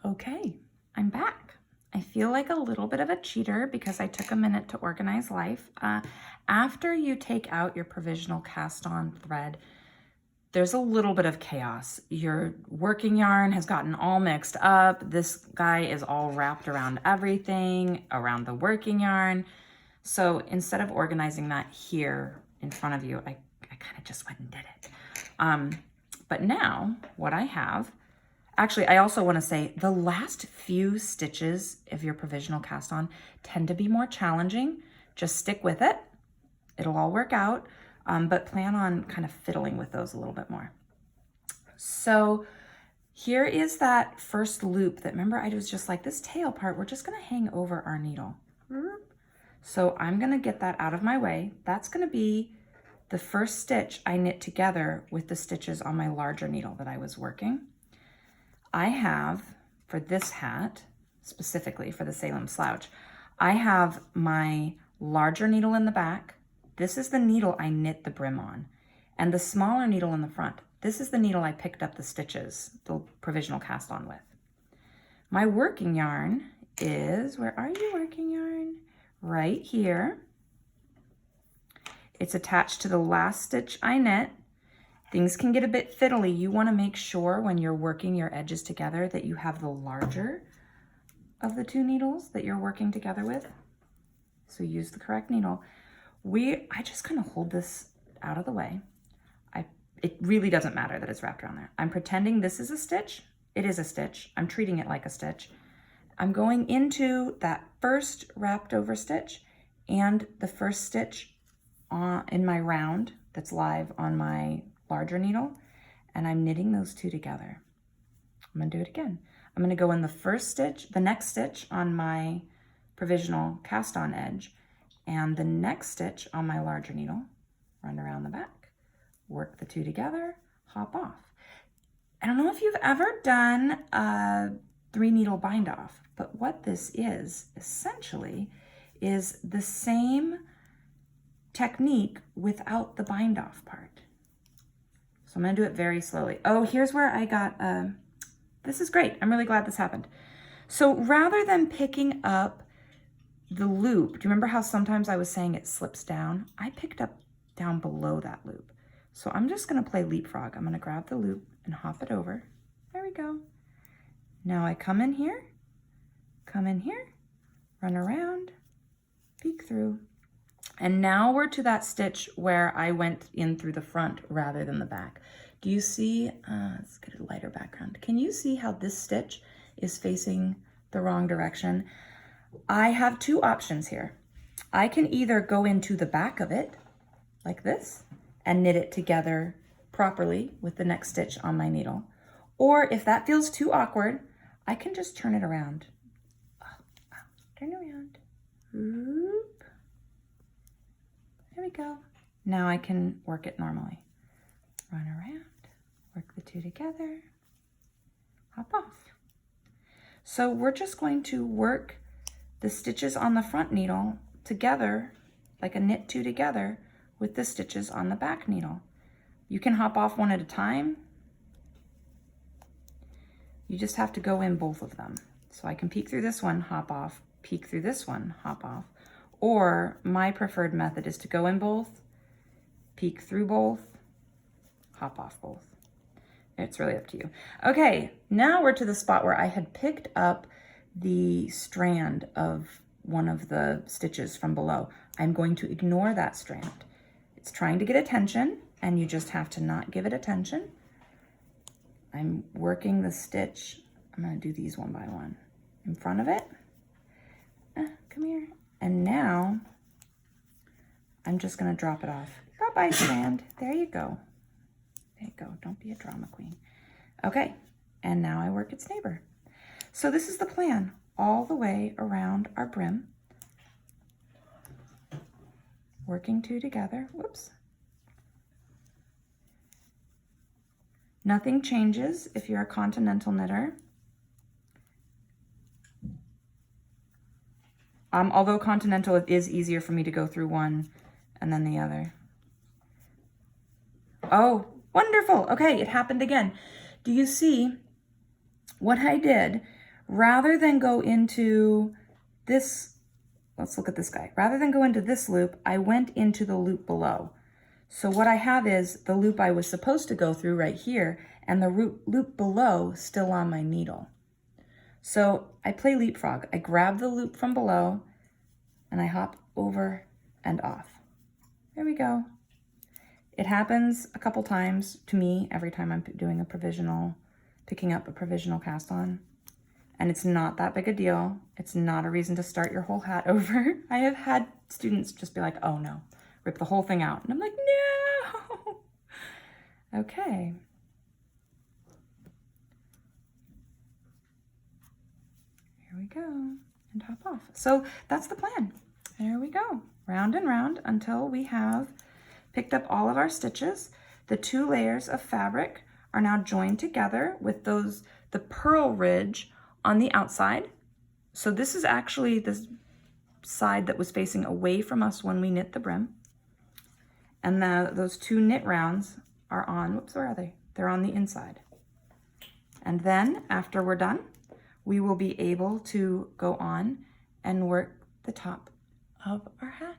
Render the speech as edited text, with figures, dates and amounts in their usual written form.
Okay, I'm back. I feel like a little bit of a cheater because I took a minute to organize life. After you take out your provisional cast on thread, there's a little bit of chaos. Your working yarn has gotten all mixed up. This guy is all wrapped around everything, around the working yarn. So instead of organizing that here in front of you, I kind of just went and did it. But now what I have, actually, I also want to say the last few stitches of your provisional cast on tend to be more challenging. Just stick with it. It'll all work out, but plan on kind of fiddling with those a little bit more. So here is that first loop that, remember, I was just like, this tail part, we're just going to hang over our needle. So I'm going to get that out of my way. That's going to be the first stitch I knit together with the stitches on my larger needle that I was working. I have, for this hat, specifically for the Salem Slouch, I have my larger needle in the back. This is the needle I knit the brim on. And the smaller needle in the front, this is the needle I picked up the stitches, the provisional cast on with. My working yarn is, where are you, working yarn? Right here. It's attached to the last stitch I knit. Things can get a bit fiddly. You want to make sure when you're working your edges together that you have the larger of the two needles that you're working together with. So use the correct needle. I just kind of hold this out of the way. It really doesn't matter that it's wrapped around there. I'm pretending this is a stitch. It is a stitch. I'm treating it like a stitch. I'm going into that first wrapped over stitch and the first stitch in my round that's live on my larger needle, and I'm knitting those two together. I'm going to do it again. I'm going to go in the first stitch, the next stitch on my provisional cast on edge, and the next stitch on my larger needle, run around the back, work the two together, hop off. I don't know if you've ever done a 3-needle bind off, but what this is essentially is the same technique without the bind off part. So I'm going to do it very slowly. Oh, here's where I got, this is great. I'm really glad this happened. So rather than picking up the loop, do you remember how sometimes I was saying it slips down? I picked up down below that loop. So I'm just going to play leapfrog. I'm going to grab the loop and hop it over. There we go. Now I come in here, run around, peek through. And now we're to that stitch where I went in through the front rather than the back. Do you see, let's get a lighter background. Can you see how this stitch is facing the wrong direction? I have two options here. I can either go into the back of it like this and knit it together properly with the next stitch on my needle. Or if that feels too awkward, I can just turn it around. Turn around. Oop. There we go. Now I can work it normally. Run around, work the two together, hop off. So we're just going to work the stitches on the front needle together, like a knit two together, with the stitches on the back needle. You can hop off one at a time. You just have to go in both of them. So I can peek through this one, hop off, peek through this one, hop off. Or my preferred method is to go in both, peek through both, hop off both. It's really up to you. Okay, now we're to the spot where I had picked up the strand of one of the stitches from below. I'm going to ignore that strand. It's trying to get attention, and you just have to not give it attention. I'm working the stitch. I'm going to do these one by one. In front of it. Come here. And now I'm just going to drop it off. Bye-bye, strand. There you go. There you go. Don't be a drama queen. Okay. And now I work its neighbor. So this is the plan all the way around our brim. Working two together. Whoops. Nothing changes if you're a continental knitter. Although continental, it is easier for me to go through one and then the other. Oh, wonderful. Okay, it happened again. Do you see what I did rather than go into this, let's look at this guy. Rather than go into this loop, I went into the loop below. So what I have is the loop I was supposed to go through right here and the loop below still on my needle. So I play leapfrog. I grab the loop from below and I hop over and off. There we go. It happens a couple times to me every time I'm doing a provisional, picking up a provisional cast on. And it's not that big a deal. It's not a reason to start your whole hat over. I have had students just be like, oh no, rip the whole thing out. And I'm like, no. Okay. Here we go, and hop off. So that's the plan. There we go, round and round until we have picked up all of our stitches. The 2 layers of fabric are now joined together with the purl ridge on the outside. So this is actually the side that was facing away from us when we knit the brim. And those 2 knit rounds are on, whoops, where are they? They're on the inside. And then after we're done, we will be able to go on and work the top of our hat.